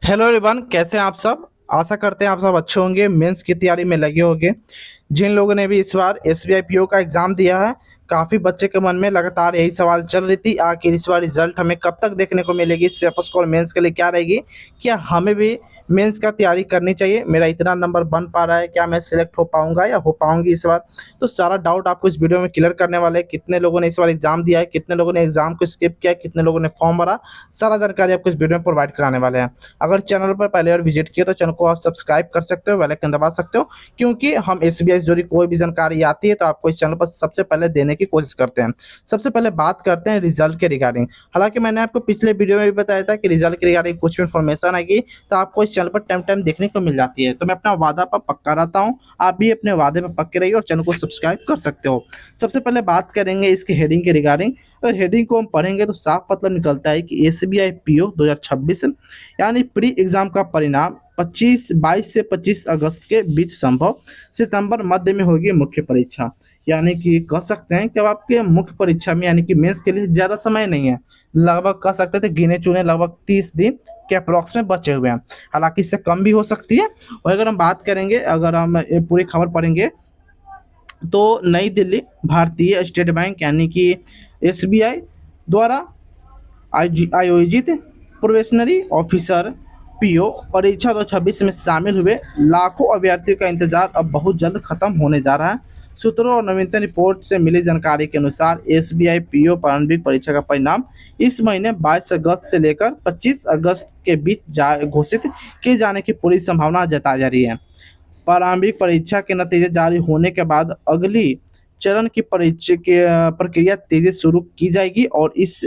Hello everyone, कैसे हैं आप सब। आशा करते हैं आप सब अच्छे होंगे, मेंस की तैयारी में लगे होंगे। जिन लोगों ने भी इस बार एसबीआई पीओ का एग्जाम दिया है, काफ़ी बच्चे के मन में लगातार यही सवाल चल रही थी, आखिर इस बार रिजल्ट हमें कब तक देखने को मिलेगी। सेफ स्कोर मेंस के लिए क्या रहेगी, क्या हमें भी मेंस का तैयारी करनी चाहिए, मेरा इतना नंबर बन पा रहा है, क्या मैं सिलेक्ट हो पाऊंगा या हो पाऊंगी इस बार। तो सारा डाउट आपको इस वीडियो में क्लियर करने वाले हैं। कितने लोगों ने इस बार एग्जाम दिया है, कितने लोगों ने एग्जाम को स्किप किया, कितने लोगों ने फॉर्म भरा, सारा जानकारी आपको इस वीडियो में प्रोवाइड कराने वाले हैं। अगर चैनल पर पहले बार विजिट किया तो चैनल को आप सब्सक्राइब कर सकते हो, बेल आइकन दबा सकते हो, क्योंकि हम एसबीआई से जुड़ी कोई भी जानकारी आती है तो आपको इस चैनल पर सबसे पहले देने की कोशिश करते हैं। सबसे पहले बात करते हैं रिजल्ट के रिगार्डिंग। हालांकि मैंने आपको पिछले वीडियो में भी बताया था कि रिजल्ट के रिगार्डिंग कुछ भी इन्फॉर्मेशन आएगी तो आपको इस चैनल पर टाइम टाइम देखने को मिल जाती है। तो मैं अपना वादा पर पक्का रहता हूँ, आप भी अपने वादे पर पक्के रहिए और चैनल को सब्सक्राइब कर सकते हो। सबसे पहले बात करेंगे इसके हेडिंग के रिगार्डिंग। अगर हेडिंग को हम पढ़ेंगे तो साफ मतलब निकलता है कि एसबीआई पीओ 2026 यानी प्री एग्जाम का परिणाम 22 से 25 अगस्त के बीच संभव, सितंबर मध्य में होगी मुख्य परीक्षा। यानी कि कह सकते हैं कि अब आपके मुख्य परीक्षा में यानी कि मेंस के लिए ज़्यादा समय नहीं है, लगभग कह सकते थे गिने चुने लगभग 30 दिन के अप्रॉक्स में बचे हुए हैं। हालांकि इससे कम भी हो सकती है। और अगर हम बात करेंगे, अगर हम ये पूरी खबर पढ़ेंगे तो नई दिल्ली भारतीय स्टेट बैंक यानी कि एसबीआई द्वारा आयोजित प्रोबेशनरी ऑफिसर पीओ परीक्षा 2026 में शामिल हुए लाखों अभ्यर्थियों का इंतजार अब बहुत जल्द खत्म होने जा रहा है। सूत्रों और नवीनतम रिपोर्ट से मिली जानकारी के अनुसार एसबीआई पीओ प्रारंभिक परीक्षा का परिणाम इस महीने 22 अगस्त से लेकर 25 अगस्त के बीच घोषित किए जाने की पूरी संभावना जताई जा रही है। प्रारंभिक परीक्षा के नतीजे जारी होने के बाद अगली चरण की परीक्षा की प्रक्रिया तेजी से शुरू की जाएगी और इस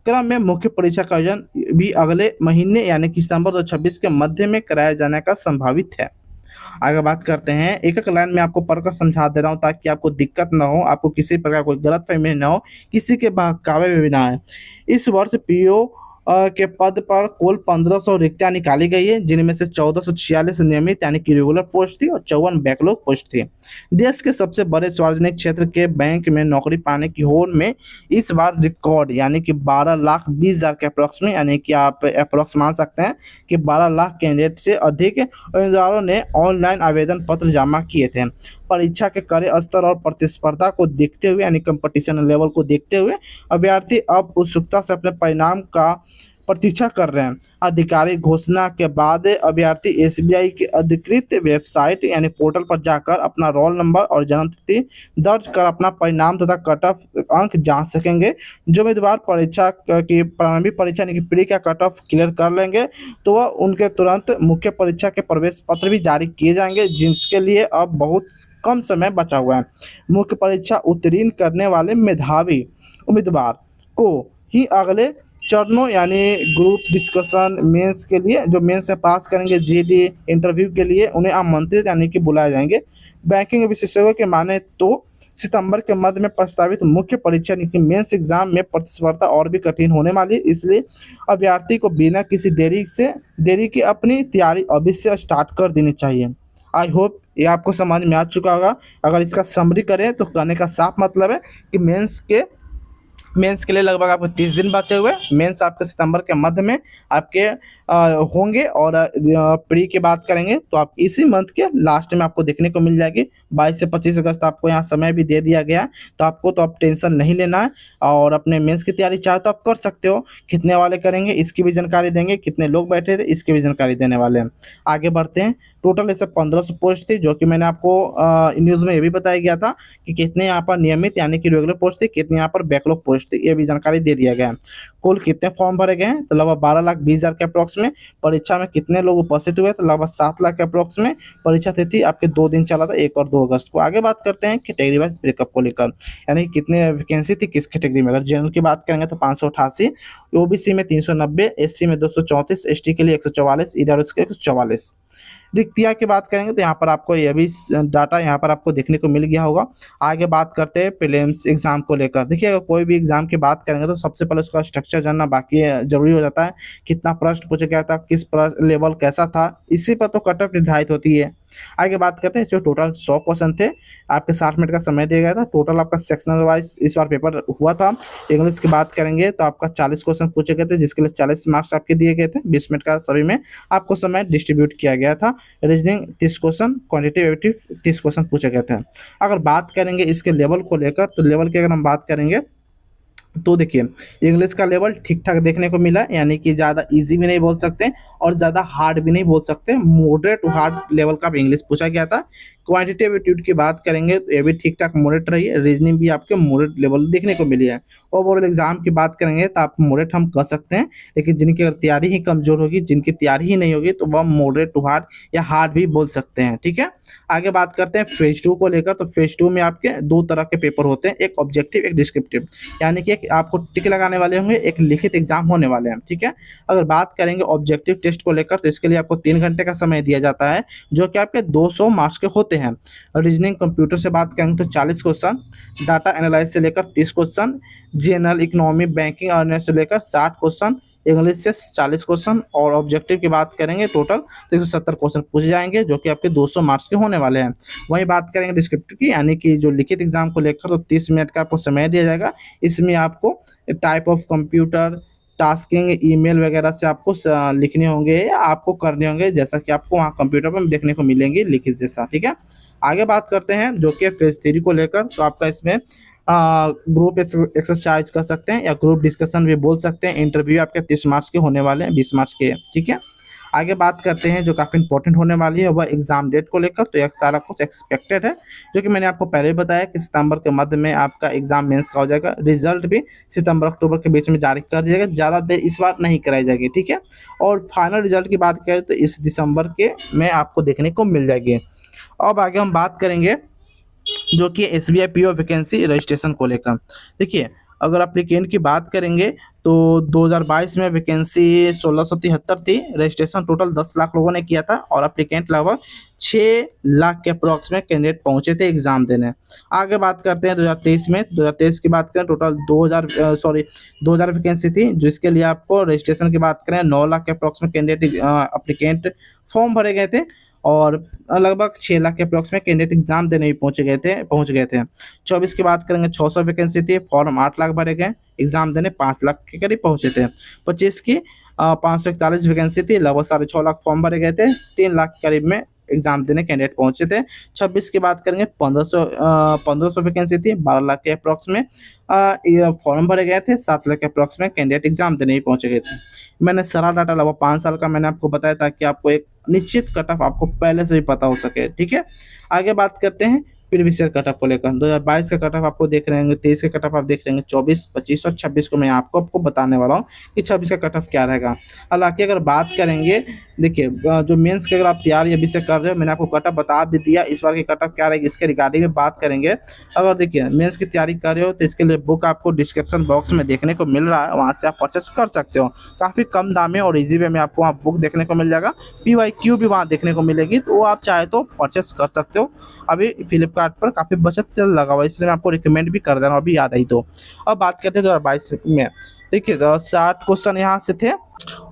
क्रम में मुख्य परीक्षा का आयोजन भी अगले महीने यानी कि सितंबर 2026 के मध्य में कराया जाने का संभावित है। आगे बात करते हैं, एक एक लाइन में आपको पढ़कर समझा दे रहा हूँ ताकि आपको दिक्कत ना हो, आपको किसी प्रकार कोई गलतफहमी ना हो, किसी के बहकावे में भी ना आए। इस वर्ष पीओ के पद पर कुल 1500 रिक्तियां निकाली गई है, जिनमें से 1446 नियमित यानी कि रेगुलर पोस्ट थी और 54 बैकलॉग पोस्ट थी। देश के सबसे बड़े सार्वजनिक क्षेत्र के बैंक में नौकरी पाने की होड़ में इस बार रिकॉर्ड यानी कि 12,20,000 के अप्रॉक्स में, यानी कि आप अप्रॉक्स मान सकते हैं कि 12 लाख कैंडिडेट से अधिक उम्मीदवारों ने ऑनलाइन आवेदन पत्र जमा किए थे। परीक्षा के कड़े स्तर और प्रतिस्पर्धा को देखते हुए यानी कंपटीशन लेवल को देखते हुए अभ्यर्थी अब उत्सुकता से अपने परिणाम का प्रतीक्षा कर रहे हैं। आधिकारिक घोषणा के बाद अभ्यर्थी एसबीआई की अधिकृत वेबसाइट यानी पोर्टल पर जाकर अपना रोल नंबर और जन्म तिथि दर्ज कर अपना परिणाम तथा कट ऑफ अंक जांच सकेंगे। जो उम्मीदवार परीक्षा की प्रारंभिक परीक्षा यानी कि प्री का कट ऑफ क्लियर कर लेंगे तो वह उनके तुरंत मुख्य परीक्षा के प्रवेश पत्र भी जारी किए जाएंगे, जिसके लिए अब बहुत कम समय बचा हुआ है। मुख्य परीक्षा उत्तीर्ण करने वाले मेधावी उम्मीदवार को ही अगले चरणों यानी ग्रुप डिस्कशन मेंस के लिए, जो मेंस में पास करेंगे जीडी इंटरव्यू के लिए, उन्हें आमंत्रित यानी कि बुलाए जाएंगे। बैंकिंग विशेषज्ञों के माने तो सितंबर के मध्य में प्रस्तावित मुख्य परीक्षा यानी कि मेंस एग्जाम में प्रतिस्पर्धा और भी कठिन होने वाली है, इसलिए अभ्यर्थी को बिना किसी देरी की अपनी तैयारी अभी से स्टार्ट कर देनी चाहिए। आई होप ये आपको समझ में आ चुका होगा। अगर इसका समरी करें तो कहने का साफ मतलब है कि मेंस के लिए लगभग आपको 30 दिन बचे हुए। मेंस आपके सितंबर के मध्य में आपके होंगे और प्री की बात करेंगे तो आप इसी मंथ के लास्ट में आपको देखने को मिल जाएगी। 22 से 25 अगस्त आपको यहाँ समय भी दे दिया गया है, तो आपको तो अब टेंशन नहीं लेना है और अपने मेंस की तैयारी चाहे तो आप कर सकते हो। कितने वाले करेंगे इसकी भी जानकारी देंगे, कितने लोग बैठे थे इसकी भी जानकारी देने वाले हैं। आगे बढ़ते हैं। टोटल ऐसे 1500 पोस्ट थी, जो कि मैंने आपको न्यूज़ में ये भी बताया गया था कि कितने यहाँ पर नियमित यानी कि रेगुलर पोस्ट थी, कितने यहाँ पर बैकलॉग पोस्ट थी, ये भी जानकारी दे दिया गया है। कुल कितने फॉर्म भरे गए हैं तो लगभग 12,20,000 के अप्रॉक्स में। परीक्षा में कितने लोग उपस्थित हुए तो लगभग 7 लाख के अप्रॉक्स में। परीक्षा तिथि आपके 2 दिन चला था, 1 और 2 अगस्त को। आगे बात करते हैं कैटेगरी वाइज ब्रेकअप को लेकर, यानी कितने वैकेंसी थी किस कैटेगरी में। अगर जनरल की बात करेंगे तो 588, ओबीसी में 390, एससी में 234, एसटी के लिए 144, ईडब्ल्यूएस के 144। रिक्तियाँ की बात करेंगे तो यहाँ पर आपको ये भी डाटा यहाँ पर आपको देखने को मिल गया होगा। आगे बात करते हैं प्रीलिम्स एग्जाम को लेकर। देखिए, अगर कोई भी एग्जाम की बात करेंगे तो सबसे पहले उसका स्ट्रक्चर जानना बाकी जरूरी हो जाता है। कितना प्रश्न पूछा गया था, किस लेवल कैसा था, इसी पर तो कट ऑफ निर्धारित होती है। आगे बात करते हैं, इसमें टोटल 100 क्वेश्चन थे, आपके 60 मिनट का समय दिया गया था। टोटल आपका सेक्शनल वाइज इस बार पेपर हुआ था। इंग्लिश की बात करेंगे तो आपका 40 क्वेश्चन पूछे गए थे, जिसके लिए 40 मार्क्स आपके दिए गए थे। 20 मिनट का सभी में आपको समय डिस्ट्रीब्यूट किया गया था। Reasoning 30 question, quantitative aptitude 30 question पूछे गए थे। अगर बात करेंगे इसके लेवल को लेकर, तो लेवल की अगर हम बात करेंगे तो देखिए, इंग्लिश का लेवल ठीक ठाक देखने को मिला, यानी कि ज़्यादा इजी भी नहीं बोल सकते और ज़्यादा हार्ड भी नहीं बोल सकते, मॉडरेट टू हार्ड लेवल का भी इंग्लिश पूछा गया था। क्वांटिटेटिव एप्टीट्यूड की बात करेंगे तो ये भी ठीक ठाक मॉडरेट रही है। रीजनिंग भी आपके मॉडरेट लेवल देखने को मिली है। ओवरऑल एग्जाम की बात करेंगे तो आप मॉडरेट हम कह सकते हैं, लेकिन जिनकी अगर तैयारी ही कमजोर होगी, जिनकी तैयारी ही नहीं होगी, तो वह मॉडरेट टू हार्ड या हार्ड भी बोल सकते हैं। ठीक है, आगे बात करते हैं फेज 2 को लेकर। तो फेज 2 में आपके दो तरह के पेपर होते हैं, एक ऑब्जेक्टिव, एक डिस्क्रिप्टिव, यानी कि एक आपको टिक लगाने वाले होंगे, एक लिखित एग्जाम होने वाले हैं। ठीक है, अगर बात करेंगे ऑब्जेक्टिव टेस्ट को लेकर, तो इसके लिए आपको 3 घंटे का समय दिया जाता है, जो कि आपके 200 मार्क्स के होते हैं। रीजनिंग कंप्यूटर से बात करेंगे तो 40 क्वेश्चन, डाटा एनालाइज से लेकर 30 question, general economy banking awareness से लेकर 60 क्वेश्चन, इंग्लिश से 40 क्वेश्चन, और ऑब्जेक्टिव की बात करेंगे टोटल तो 170 क्वेश्चन पूछे जाएंगे, जो कि आपके 200 मार्क्स के होने वाले हैं। वहीं बात करेंगे डिस्क्रिप्टिव की, यानी कि जो लिखित एग्जाम को लेकर, तो 30 मिनट का आपको समय दिया जाएगा। इसमें आपको type of computer, tasking, email वगैरह से आपको लिखने होंगे या आपको करने होंगे, जैसा कि आपको वहाँ कंप्यूटर पर देखने को मिलेंगे लिखित जैसा। ठीक है, आगे बात करते हैं जो कि फेज 3 को लेकर। तो आपका इसमें ग्रुप एक्सरसाइज कर सकते हैं या ग्रुप डिस्कशन भी बोल सकते हैं। इंटरव्यू आपके 30 मार्क्स के होने वाले हैं, 20 मार्क्स के। ठीक है, आगे बात करते हैं जो काफ़ी इंपॉर्टेंट होने वाली है, वह एग्जाम डेट को लेकर। तो एक सारा कुछ एक्सपेक्टेड है, जो कि मैंने आपको पहले ही बताया कि सितंबर के मध्य में आपका एग्जाम मेंस का हो जाएगा। रिजल्ट भी सितंबर अक्टूबर के बीच में जारी कर दिया जाएगा, ज़्यादा देर इस बार नहीं कराई जाएगी। ठीक है, और फाइनल रिजल्ट की बात करें तो इस दिसंबर के में आपको देखने को मिल जाएगी। अब आगे हम बात करेंगे जो कि SBI PO वैकेंसी रजिस्ट्रेशन को लेकर। देखिए, अगर एप्लीकेंट की बात करेंगे तो 2022 में वैकेंसी 1673 थी। रजिस्ट्रेशन टोटल 10 लाख लोगों ने किया था और एप्लीकेंट लगभग 6 लाख के अप्रॉक्स में कैंडिडेट पहुंचे थे एग्जाम देने। आगे बात करते हैं 2023 में। 2023 की बात करें, टोटल 2000 वैकेंसी थी, जिसके लिए आपको रजिस्ट्रेशन की बात करें 9 लाख के अप्रॉक्स में कैंडिडेट एप्लीकेंट फॉर्म भरे गए थे और लगभग 6 लाख के अप्रॉक्स में कैंडिडेट एग्जाम देने भी पहुंच गए थे। 24 की बात करेंगे 600 वैकेंसी थी, फॉर्म 8 लाख भरे गए, एग्जाम देने 5 लाख के करीब पहुंचे थे। 25 की 541 वैकेंसी थी, लगभग 6.5 लाख फॉर्म भरे गए थे, 3 लाख के करीब में एग्जाम देने कैंडिडेट पहुंचे थे। 26 की बात करेंगे 1500 वैकेंसी थी, 12 लाख के अप्रॉक्स में ये फॉर्म भरे गए थे, 7 लाख के अप्रॉक्स में कैंडिडेट एग्जाम देने ही पहुंचे गए थे। मैंने सारा डाटा लगभग 5 साल का मैंने आपको बताया, ताकि आपको एक निश्चित कट ऑफ आपको पहले से भी पता हो सके। ठीक है, आगे बात करते हैं प्रीवियस ईयर कट ऑफ को लेकर। 2022 का कट ऑफ आपको देख रहे हैं, 23 का कट ऑफ आप देख रहे हैं, 24, 25 और 26 को मैं आपको बताने वाला हूँ कि 26 का कट ऑफ क्या रहेगा। हालांकि अगर बात करेंगे, देखिए जो मेंस की अगर आप तैयारी अभी से कर रहे हो, मैंने आपको कट ऑफ बता भी दिया। इस बार की कट ऑफ क्या रहेगी इसके रिगार्डिंग में बात करेंगे। अगर देखिए मेंस की तैयारी कर रहे हो तो इसके लिए बुक आपको डिस्क्रिप्शन बॉक्स में देखने को मिल रहा है, वहाँ से आप परचेस कर सकते हो। काफ़ी कम दाम में और ईजी वे में आपको वहाँ बुक देखने को मिल जाएगा। PYQ भी वहाँ देखने को मिलेगी, तो वो आप चाहे तो परचेस कर सकते हो। अभी फ्लिपकार्ट पर काफ़ी बचत सेल लगा हुआ है, इसलिए मैं आपको रिकमेंड भी कर दे रहा हूँ, अभी याद आई तो। अब बात करते हैं 2022 में। देखिए 60 क्वेश्चन यहाँ से थे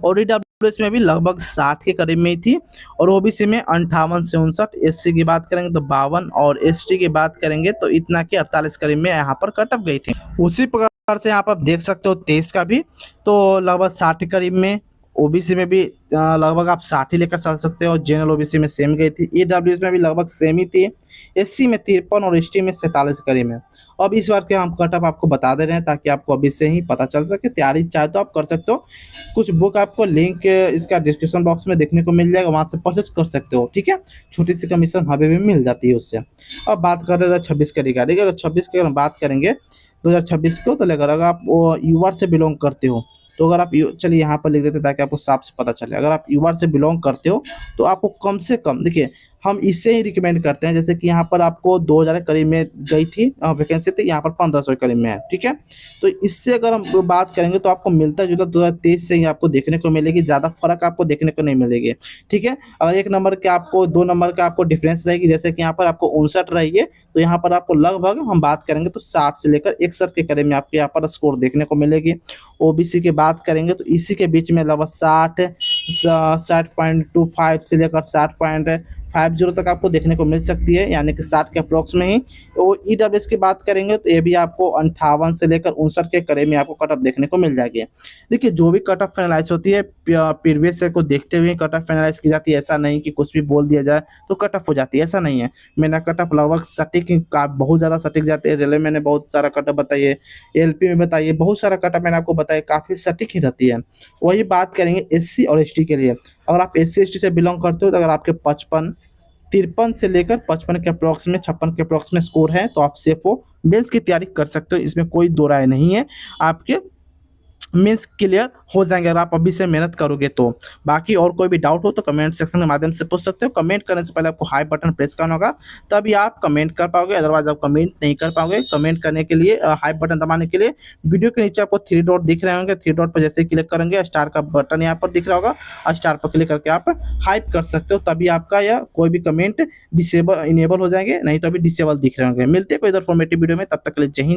और EWS में भी लगभग 60 के करीब में ही थी, और OBC में 58 से 59, SC की बात करेंगे तो 52 और ST की बात करेंगे तो इतना के 48 करीब में यहाँ पर कट ऑफ गई थी। उसी प्रकार से यहाँ पर आप देख सकते हो 23 का भी, तो लगभग 60 के करीब में। OBC में भी लगभग आप 60 ही लेकर चल सकते हो। जनरल OBC में सेम गई थी, EWS में भी लगभग सेम ही थी, SC में 53 और ST में 47 करीब में। अब इस बार के हम कट ऑफ आपको बता दे रहे हैं, ताकि आपको अभी से ही पता चल सके। तैयारी चाहे तो आप कर सकते हो, कुछ बुक आपको लिंक इसका डिस्क्रिप्शन बॉक्स में देखने को मिल जाएगा, वहाँ से परचेज कर सकते हो। ठीक है, छोटी सी कमीशन हमें भी मिल जाती है उससे। अब बात कर रहे हैं 26 के रिगार्डिंग। अगर 26 की अगर हम बात करेंगे 2026 को, तो अगर आप यूआर से बिलोंग करते हो, तो अगर आप चलिए यहाँ पर लिख देते हैं ताकि आपको साफ से पता चले। अगर आप यूआर से बिलोंग करते हो तो आपको कम से कम, देखिए हम इससे ही रिकमेंड करते हैं, जैसे कि यहाँ पर आपको 2000 करीब में गई थी वैकेंसी थी, यहाँ पर 1500 करीब में है। ठीक है, तो इससे अगर हम बात करेंगे तो आपको मिलता जुलता 2023 से ही आपको देखने को मिलेगी, ज़्यादा फर्क आपको देखने को नहीं मिलेगी। ठीक है, अगर 1 नंबर के आपको 2 नंबर का आपको डिफरेंस रहेगी, जैसे कि यहाँ पर आपको 59 रही है, तो यहाँ पर आपको लगभग हम बात करेंगे तो 60 से लेकर 61 के करीब में आपके यहाँ पर स्कोर देखने को मिलेगी। OBC की बात करेंगे तो इसी के बीच में लगभग 60.25 से लेकर 50 तक आपको देखने को मिल सकती है, यानी कि 60 के अप्रॉक्स में ही। और ईडब्ल्यूएस की बात करेंगे तो ये भी आपको 58 से लेकर 59 के करीब में आपको कट ऑफ देखने को मिल जाएगी। देखिए, जो भी कट ऑफ फाइनलाइज होती है प्रीवियस ईयर को देखते हुए कट ऑफ फाइनलाइज की जाती है, ऐसा नहीं कि कुछ भी बोल दिया जाए तो कट ऑफ हो जाती है, ऐसा नहीं है। मेरा कट ऑफ लगभग सटीक का बहुत ज़्यादा सटीक जाती है। रेलवे मैंने बहुत सारा कट ऑफ बताई है, एलपी में बताइए, बहुत सारा कट ऑफ मैंने आपको बताया, काफ़ी सटीक ही रहती है। वही बात करेंगे एससी और एसटी के लिए। अगर आप एससी एसटी से बिलोंग करते हो तो अगर आपके 53 से लेकर 55 के अप्रॉक्स में, 56 के अप्रॉक्स में स्कोर है तो आप सेफ हो, मेंस की तैयारी कर सकते हो, इसमें कोई दो राय नहीं है। आपके मेंस क्लियर हो जाएंगे अगर आप अभी से मेहनत करोगे तो। बाकी और कोई भी डाउट हो तो कमेंट सेक्शन के माध्यम से पूछ सकते हो। कमेंट करने से पहले आपको हाई बटन प्रेस करना होगा, तभी आप कमेंट कर पाओगे, अदरवाइज आप कमेंट नहीं कर पाओगे। कमेंट करने के लिए हाई बटन दबाने के लिए वीडियो के नीचे आपको 3 डॉट दिख रहे होंगे, 3 डॉट पर जैसे क्लिक करेंगे स्टार का बटन यहाँ पर दिख रहा होगा, और स्टार पर क्लिक करके आप हाइप कर सकते हो, तभी आपका या कोई भी कमेंट डिसेबल इनेबल हो जाएंगे, नहीं तो अभी डिसेबल दिख रहे होंगे। मिलते हैं कोई इधर फॉर्मेटिव वीडियो में, तब तक के लिए जय हिंद।